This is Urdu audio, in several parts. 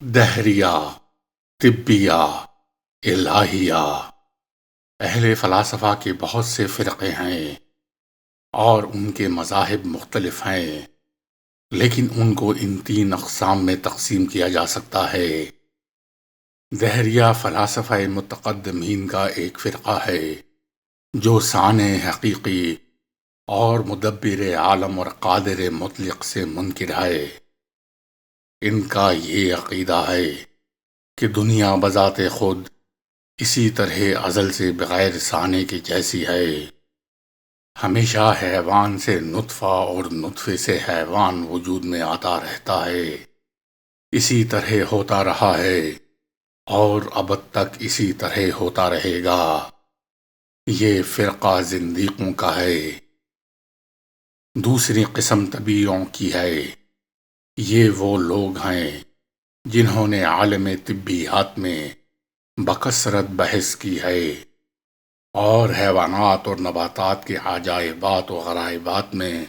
دہریہ، طبیہ، الہیہ۔ اہل فلاسفہ کے بہت سے فرقے ہیں اور ان کے مذاہب مختلف ہیں، لیکن ان کو ان تین اقسام میں تقسیم کیا جا سکتا ہے۔ دہریہ فلاسفہ متقدمین کا ایک فرقہ ہے جو صانع حقیقی اور مدبر عالم اور قادر مطلق سے منکر ہے۔ ان کا یہ عقیدہ ہے کہ دنیا بذات خود اسی طرح ازل سے بغیر صانع کے جیسی ہے۔ ہمیشہ حیوان سے نطفہ اور نطفے سے حیوان وجود میں آتا رہتا ہے، اسی طرح ہوتا رہا ہے اور ابد تک اسی طرح ہوتا رہے گا۔ یہ فرقہ زندیقوں کا ہے۔ دوسری قسم طبیعیوں کی ہے۔ یہ وہ لوگ ہیں جنہوں نے عالم طبیعیات میں بکثرت بحث کی ہے اور حیوانات اور نباتات کے عجائبات و غرائبات میں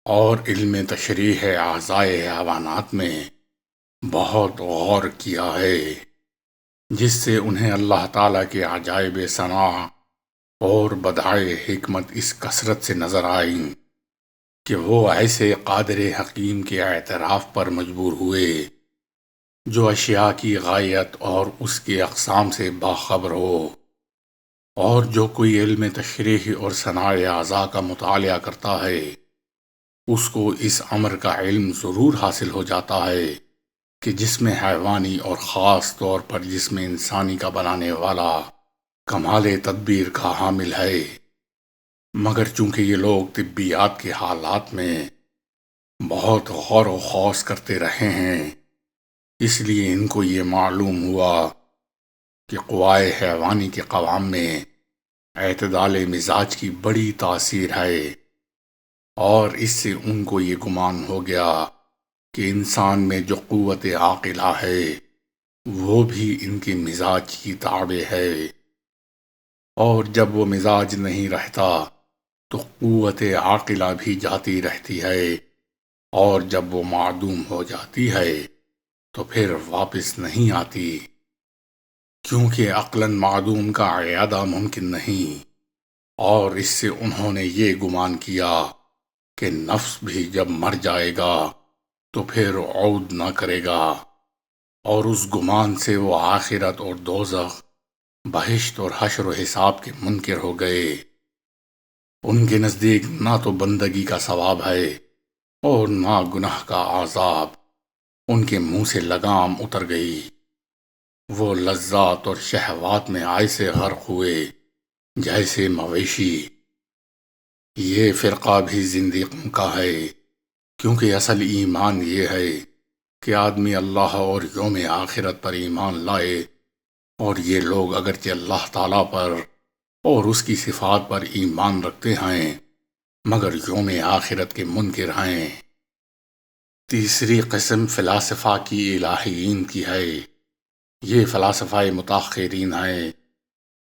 اور علم تشریح اعضائے حیوانات میں بہت غور کیا ہے، جس سے انہیں اللہ تعالیٰ کے عجائب صنع اور بدائع حکمت اس کثرت سے نظر آئیں کہ وہ ایسے قادر حکیم کے اعتراف پر مجبور ہوئے جو اشیاء کی غایت اور اس کے اقسام سے باخبر ہو، اور جو کوئی علم تشریح اور صنع اعضاء کا مطالعہ کرتا ہے اس کو اس امر کا علم ضرور حاصل ہو جاتا ہے کہ جسم حیوانی اور خاص طور پر جسم انسانی کا بنانے والا کمال تدبیر کا حامل ہے، مگر چونکہ یہ لوگ طبیعیات کے حالات میں بہت غور و خوض کرتے رہے ہیں، اس لیے ان کو یہ معلوم ہوا کہ قوائے حیوانی کے قوام میں اعتدال مزاج کی بڑی تاثیر ہے، اور اس سے ان کو یہ گمان ہو گیا کہ انسان میں جو قوت عاقلہ ہے وہ بھی ان کے مزاج کی تابع ہے، اور جب وہ مزاج نہیں رہتا تو قوت عاقلہ بھی جاتی رہتی ہے، اور جب وہ معدوم ہو جاتی ہے تو پھر واپس نہیں آتی، کیونکہ عقلاً معدوم کا اعادہ ممکن نہیں۔ اور اس سے انہوں نے یہ گمان کیا کہ نفس بھی جب مر جائے گا تو پھر عود نہ کرے گا، اور اس گمان سے وہ آخرت اور دوزخ، بہشت اور حشر و حساب کے منکر ہو گئے۔ ان کے نزدیک نہ تو بندگی کا ثواب ہے اور نہ گناہ کا عذاب۔ ان کے منہ سے لگام اتر گئی، وہ لذات اور شہوات میں ایسے غرق ہوئے جیسے مویشی۔ یہ فرقہ بھی زندیقوں کا ہے، کیونکہ اصل ایمان یہ ہے کہ آدمی اللہ اور یوم آخرت پر ایمان لائے، اور یہ لوگ اگرچہ اللہ تعالیٰ پر اور اس کی صفات پر ایمان رکھتے ہیں مگر یوم آخرت کے منکر ہیں۔ تیسری قسم فلاسفہ کی الہیین کی ہے۔ یہ فلاسفہ متاخرین ہیں،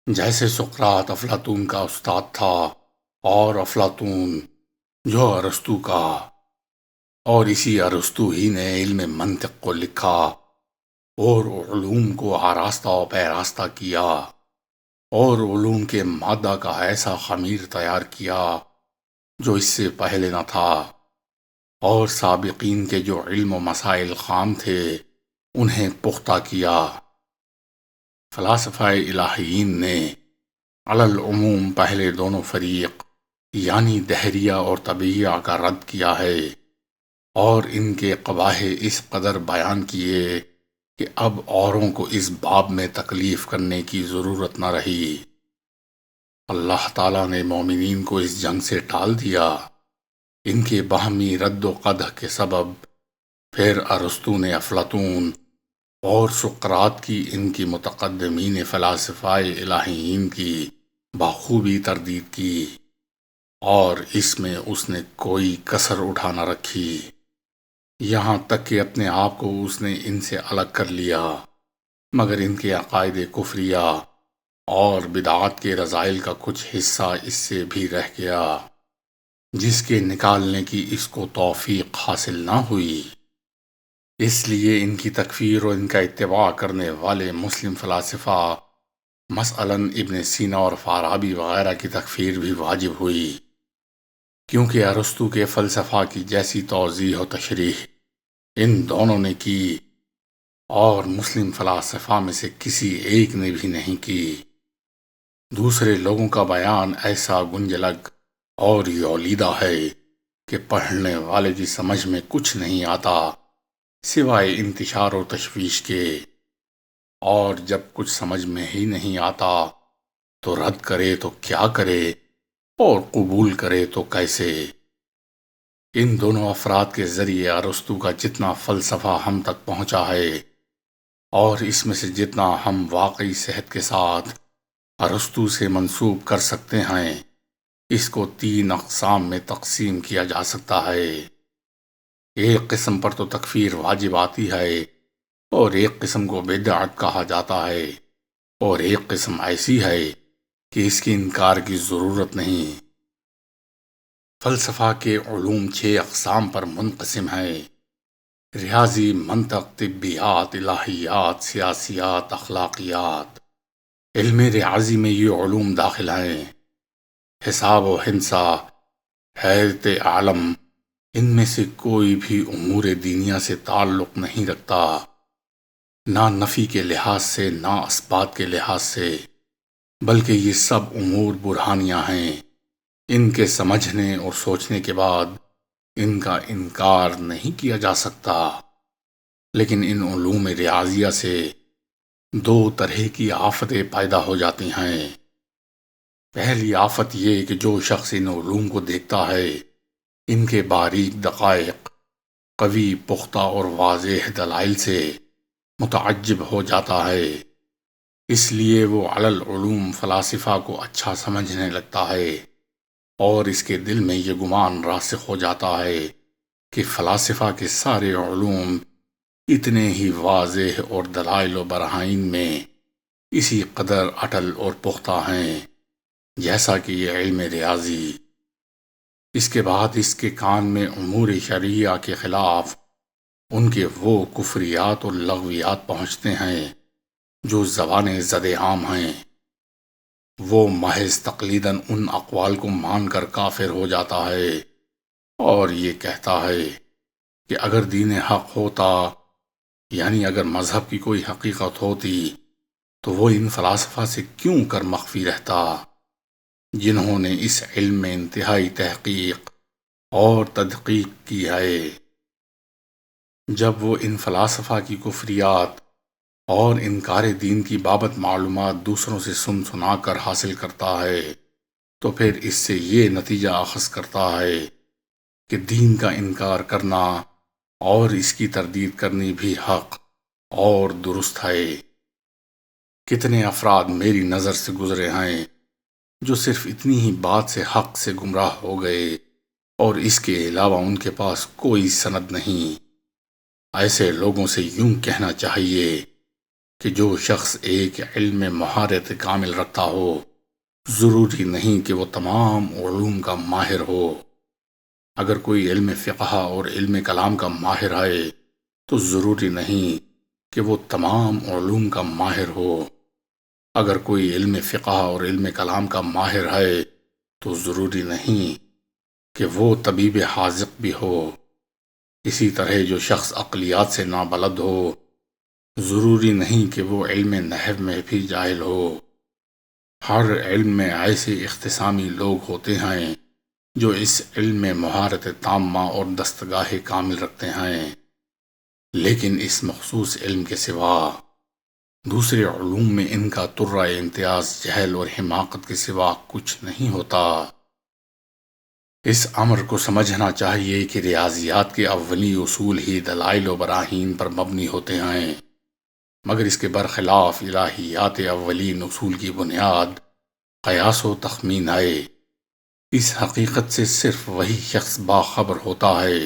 جیسے سقراط افلاطون کا استاد تھا، اور افلاطون جو ارسطو کا، اور اسی ارسطو ہی نے علم منطق کو لکھا اور علوم کو آراستہ و پیراستہ کیا، اور علوم کے مادہ کا ایسا خمیر تیار کیا جو اس سے پہلے نہ تھا، اور سابقین کے جو علم و مسائل خام تھے انہیں پختہ کیا۔ فلاسفہ الہیین نے علی العموم پہلے دونوں فریق یعنی دہریہ اور طبیعیہ کا رد کیا ہے، اور ان کے قباح اس قدر بیان کیے کہ اب اوروں کو اس باب میں تکلیف کرنے کی ضرورت نہ رہی۔ اللہ تعالیٰ نے مومنین کو اس جنگ سے ٹال دیا، ان کے باہمی رد و قدح کے سبب۔ پھر ارسطو نے افلاطون اور سقراط کی ان کی متقدمین فلاسفہ الہیین کی بخوبی تردید کی، اور اس میں اس نے کوئی کسر اٹھا نہ رکھی، یہاں تک کہ اپنے آپ کو اس نے ان سے الگ کر لیا، مگر ان کے عقائد کفریہ اور بدعات کے رذائل کا کچھ حصہ اس سے بھی رہ گیا، جس کے نکالنے کی اس کو توفیق حاصل نہ ہوئی۔ اس لیے ان کی تکفیر اور ان کا اتباع کرنے والے مسلم فلاسفہ مثلاً ابن سینا اور فارابی وغیرہ کی تکفیر بھی واجب ہوئی، کیونکہ ارسطو کے فلسفہ کی جیسی توضیح و تشریح ان دونوں نے کی اور مسلم فلاسفہ میں سے کسی ایک نے بھی نہیں کی۔ دوسرے لوگوں کا بیان ایسا گنجلک اور یولیدہ ہے کہ پڑھنے والے کی سمجھ میں کچھ نہیں آتا سوائے انتشار و تشویش کے، اور جب کچھ سمجھ میں ہی نہیں آتا تو رد کرے تو کیا کرے اور قبول کرے تو کیسے؟ ان دونوں افراد کے ذریعے ارسطو کا جتنا فلسفہ ہم تک پہنچا ہے اور اس میں سے جتنا ہم واقعی صحت کے ساتھ ارسطو سے منسوب کر سکتے ہیں، اس کو 3 اقسام میں تقسیم کیا جا سکتا ہے۔ ایک قسم پر تو تکفیر واجب آتی ہے اور ایک قسم کو بدعت کہا جاتا ہے، اور ایک قسم ایسی ہے کہ اس کی انکار کی ضرورت نہیں۔ فلسفہ کے علوم 6 اقسام پر منقسم ہیں: ریاضی، منطق، طبیات، الہیات، سیاسیات، اخلاقیات۔ علم ریاضی میں یہ علوم داخل ہیں: حساب و ہندسہ، حیرت عالم۔ ان میں سے کوئی بھی امور دینیا سے تعلق نہیں رکھتا، نہ نفی کے لحاظ سے نہ اثبات کے لحاظ سے، بلکہ یہ سب امور برہانیہ ہیں۔ ان کے سمجھنے اور سوچنے کے بعد ان کا انکار نہیں کیا جا سکتا۔ لیکن ان علوم ریاضیہ سے 2 طرح کی آفتیں پیدا ہو جاتی ہیں۔ پہلی آفت یہ کہ جو شخص ان علوم کو دیکھتا ہے، ان کے باریک دقائق، قوی، پختہ اور واضح دلائل سے متعجب ہو جاتا ہے، اس لیے وہ علی العلوم فلاسفہ کو اچھا سمجھنے لگتا ہے، اور اس کے دل میں یہ گمان راسخ ہو جاتا ہے کہ فلاسفہ کے سارے علوم اتنے ہی واضح اور دلائل و براہین میں اسی قدر اٹل اور پختہ ہیں جیسا کہ یہ علم ریاضی۔ اس کے بعد اس کے کان میں امور شرعیہ کے خلاف ان کے وہ کفریات اور لغویات پہنچتے ہیں جو زبان زد عام ہیں۔ وہ محض تقلیداً ان اقوال کو مان کر کافر ہو جاتا ہے اور یہ کہتا ہے کہ اگر دین حق ہوتا، یعنی اگر مذہب کی کوئی حقیقت ہوتی، تو وہ ان فلاسفہ سے کیوں کر مخفی رہتا جنہوں نے اس علم میں انتہائی تحقیق اور تدقیق کی ہے۔ جب وہ ان فلاسفہ کی کفریات اور انکار دین کی بابت معلومات دوسروں سے سن سنا کر حاصل کرتا ہے تو پھر اس سے یہ نتیجہ اخذ کرتا ہے کہ دین کا انکار کرنا اور اس کی تردید کرنی بھی حق اور درست ہے۔ کتنے افراد میری نظر سے گزرے ہیں جو صرف اتنی ہی بات سے حق سے گمراہ ہو گئے اور اس کے علاوہ ان کے پاس کوئی سند نہیں۔ ایسے لوگوں سے یوں کہنا چاہیے کہ جو شخص ایک علم میں مہارت کامل رکھتا ہو، ضروری نہیں کہ وہ تمام علوم کا ماہر ہو۔ اگر کوئی علم فقہ اور علم کلام کا ماہر ہے تو ضروری نہیں کہ وہ تمام علوم کا ماہر ہو۔ اگر کوئی علم فقہ اور علم کلام کا ماہر ہے تو ضروری نہیں کہ وہ طبیب حاذق بھی ہو۔ اسی طرح جو شخص عقلیات سے نابلد ہو، ضروری نہیں کہ وہ علم نحو میں بھی جاہل ہو۔ ہر علم میں ایسے اختصامی لوگ ہوتے ہیں جو اس علم میں مہارت تامہ اور دستگاہ کامل رکھتے ہیں، لیکن اس مخصوص علم کے سوا دوسرے علوم میں ان کا طرہ امتیاز جہل اور حماقت کے سوا کچھ نہیں ہوتا۔ اس امر کو سمجھنا چاہیے کہ ریاضیات کے اولی اصول ہی دلائل و براہین پر مبنی ہوتے ہیں، مگر اس کے برخلاف الہیات اولین اصول کی بنیاد قیاس و تخمین ہے۔ اس حقیقت سے صرف وہی شخص باخبر ہوتا ہے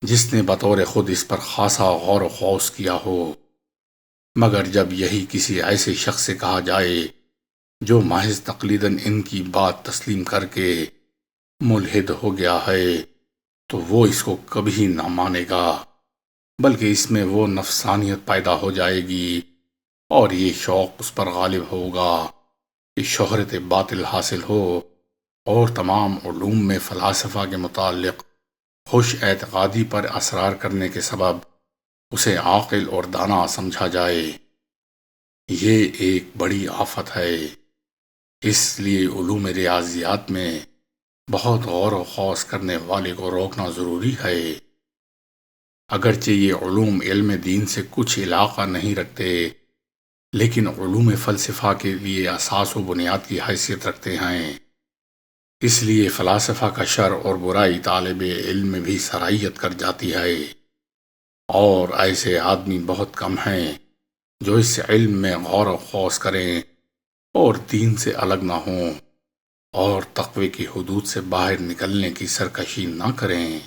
جس نے بطور خود اس پر خاصا غور و خوض کیا ہو، مگر جب یہی کسی ایسے شخص سے کہا جائے جو محض تقلیداً ان کی بات تسلیم کر کے ملحد ہو گیا ہے تو وہ اس کو کبھی نہ مانے گا۔ بلکہ اس میں وہ نفسانیت پیدا ہو جائے گی اور یہ شوق اس پر غالب ہوگا کہ شہرت باطل حاصل ہو، اور تمام علوم میں فلاسفہ کے متعلق خوش اعتقادی پر اصرار کرنے کے سبب اسے عاقل اور دانا سمجھا جائے۔ یہ ایک بڑی آفت ہے۔ اس لیے علوم ریاضیات میں بہت غور و خوض کرنے والے کو روکنا ضروری ہے۔ اگرچہ یہ علوم علم دین سے کچھ علاقہ نہیں رکھتے، لیکن علوم فلسفہ کے لیے اساس و بنیاد کی حیثیت رکھتے ہیں۔ اس لیے فلاسفہ کا شر اور برائی طالب علم میں بھی سرائیت کر جاتی ہے، اور ایسے آدمی بہت کم ہیں جو اس علم میں غور و خوض کریں اور دین سے الگ نہ ہوں اور تقوی کی حدود سے باہر نکلنے کی سرکشی نہ کریں۔